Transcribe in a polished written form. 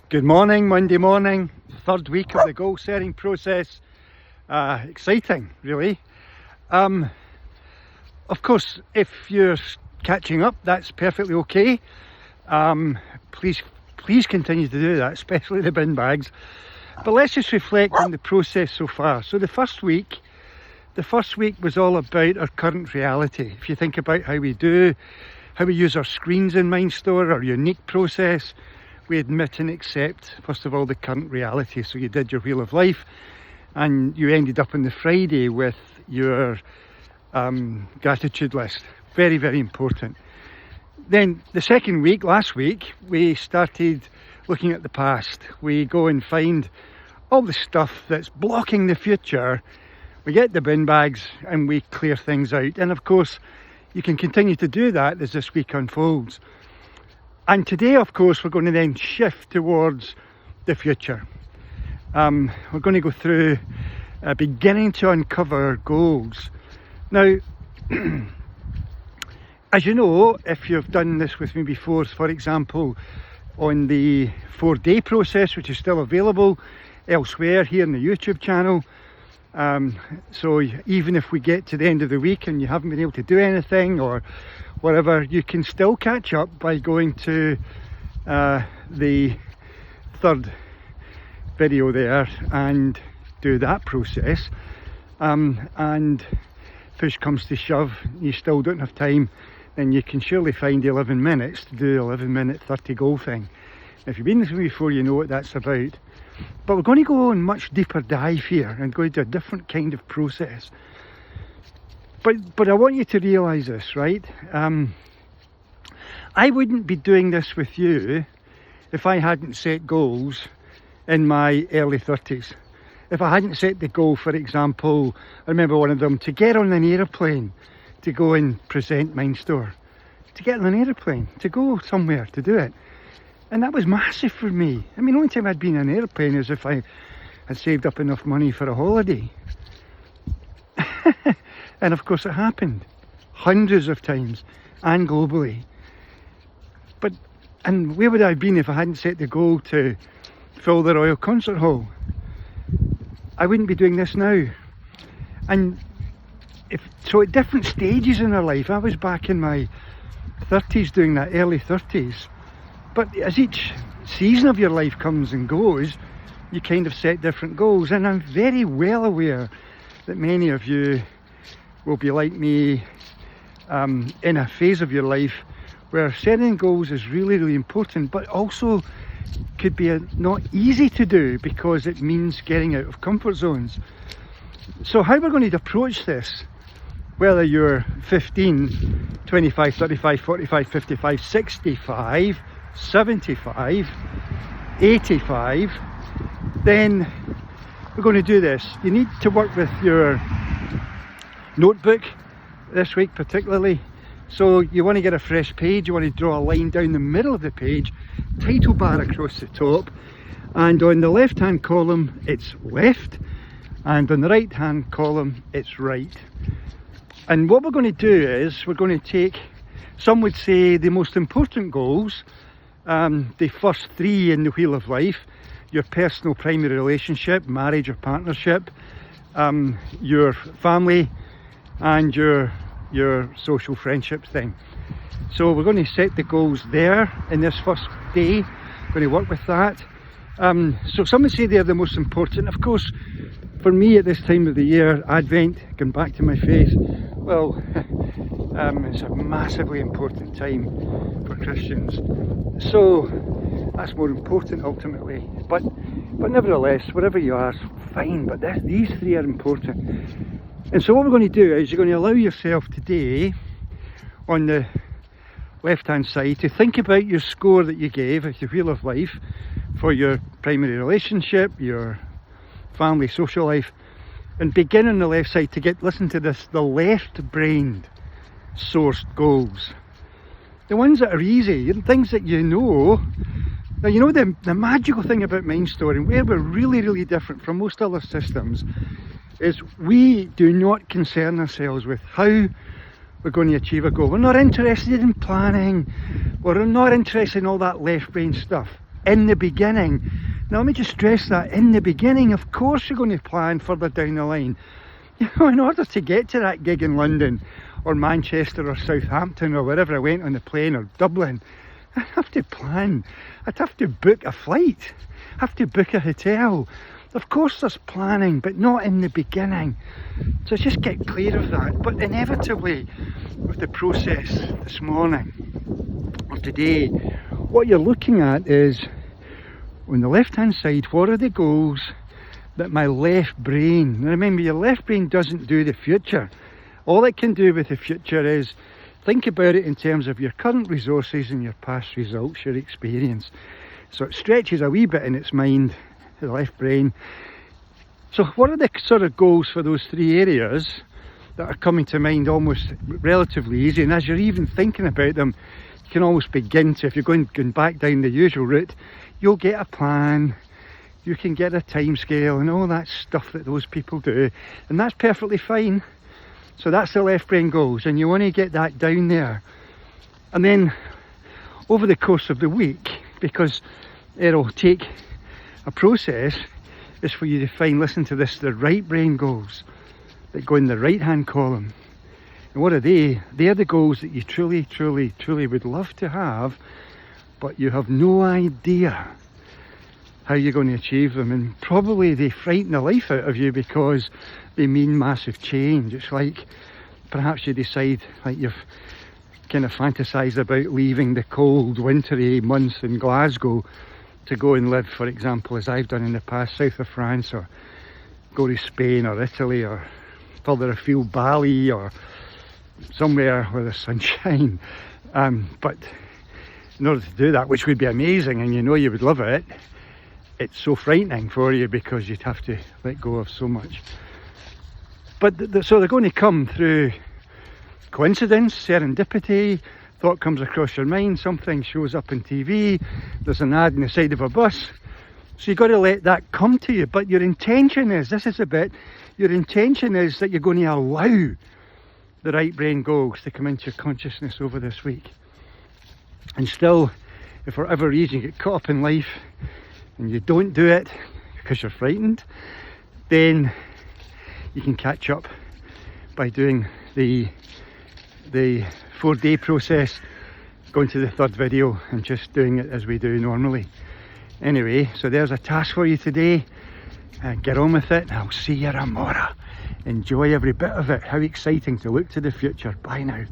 Good morning, Monday morning, third week of the goal setting process. Exciting, really. Of course, if you're catching up, that's perfectly okay. Please continue to do that, especially the bin bags. But let's just reflect on the process so far. So the first week was all about our current reality. If you think about how we use our screens in MindStore, our unique process, we admit and accept, first of all, the current reality. So you did your Wheel of Life and you ended up on the Friday with your gratitude list. Very, very important. Then the second week, last week, we started looking at the past. We go and find all the stuff that's blocking the future. We get the bin bags and we clear things out. And of course, you can continue to do that as this week unfolds. And today, of course, we're going to then shift towards the future. We're going to go through beginning to uncover goals. Now, as you know, if you've done this with me before, for example, on the 4-day process, which is still available elsewhere here in the YouTube channel. So even if we get to the end of the week and you haven't been able to do anything or whatever, you can still catch up by going to the third video there and do that process. And push comes to shove, you still don't have time, then you can surely find 11 minutes to do the 11-minute 30 goal thing. If you've been this way before, you know what that's about. But we're going to go on much deeper dive here and go into a different kind of process. But I want you to realise this, right? I wouldn't be doing this with you if I hadn't set goals in my early 30s. If I hadn't set the goal, for example, I remember one of them, to get on an aeroplane to go and present MindStore. To get on an aeroplane, to go somewhere to do it. And that was massive for me. I mean, the only time I'd been on an aeroplane is if I had saved up enough money for a holiday. And of course it happened hundreds of times and globally. And where would I have been if I hadn't set the goal to fill the Royal Concert Hall? I wouldn't be doing this now. And so at different stages in our life, I was back in my 30s doing that, early 30s. But as each season of your life comes and goes, you kind of set different goals. And I'm very well aware that many of you will be like me in a phase of your life where setting goals is really, really important, but also could be not easy to do because it means getting out of comfort zones. So how we're going to approach this, whether you're 15, 25, 35, 45, 55, 65, 75, 85, then we're going to do this. You need to work with your notebook this week particularly. So you want to get a fresh page, you want to draw a line down the middle of the page, title bar across the top, and on the left hand column it's left, and on the right hand column it's right. And what we're going to do is we're going to take, some would say, the most important goals, the first 3 in the Wheel of Life, your personal primary relationship, marriage or partnership, your family, and your social friendship thing. So we're going to set the goals there in this first day. We're going to work with that. So some would say they're the most important. Of course, for me at this time of the year, Advent, going back to my face, well, it's a massively important time for Christians. So that's more important ultimately. But nevertheless, wherever you are, fine. But these 3 are important. And so what we're going to do is you're going to allow yourself today on the left hand side to think about your score that you gave at the Wheel of Life for your primary relationship, your family, social life, and begin on the left side to listen to this, the left-brained sourced goals. The ones that are easy, things that you know. Now, you know the magical thing about MindStore and where we're really, really different from most other systems is we do not concern ourselves with how we're going to achieve a goal. We're not interested in planning. We're not interested in all that left brain stuff. in the beginning. Now let me just stress that, in the beginning, of course you're going to plan further down the line. You know, in order to get to that gig in London or Manchester or Southampton or wherever I went on the plane, or Dublin, I'd have to plan. I'd have to book a flight, have to book a hotel. Of course there's planning, but not in the beginning. So just get clear of that. But inevitably, with the process this morning or today, what you're looking at is, on the left hand side, what are the goals that my left brain, now remember, your left brain doesn't do the future. All it can do with the future is think about it in terms of your current resources and your past results, your experience. So it stretches a wee bit in its mind, the left brain. So what are the sort of goals for those three areas that are coming to mind almost relatively easy? And as you're even thinking about them, you can almost begin to, if you're going back down the usual route, you'll get a plan, you can get a time scale and all that stuff that those people do, and that's perfectly fine. So that's the left brain goals, and you want to get that down there. And then over the course of the week, because it'll take a process, is for you to find, listen to this, the right brain goals that go in the right hand column. And what are they? They're the goals that you truly would love to have, but you have no idea how you're going to achieve them, and probably they frighten the life out of you because they mean massive change. It's like perhaps you decide, like you've kind of fantasised about leaving the cold wintry months in Glasgow to go and live, for example, as I've done in the past, south of France, or go to Spain or Italy or further afield, Bali, or somewhere where there's sunshine. But in order to do that, which would be amazing and you know you would love it, it's so frightening for you because you'd have to let go of so much. But so they're going to come through coincidence, serendipity, thought comes across your mind, something shows up on TV, there's an ad on the side of a bus. So you've got to let that come to you. But your intention is, this is a bit, your intention is that you're going to allow the right brain goals to come into your consciousness over this week. And still, if for whatever reason you get caught up in life and you don't do it because you're frightened, then you can catch up by doing the 4-day process, going to the third video and just doing it as we do normally. Anyway, so there's a task for you today. Get on with it, and I'll see you tomorrow. Enjoy every bit of it. How exciting to look to the future. Bye now.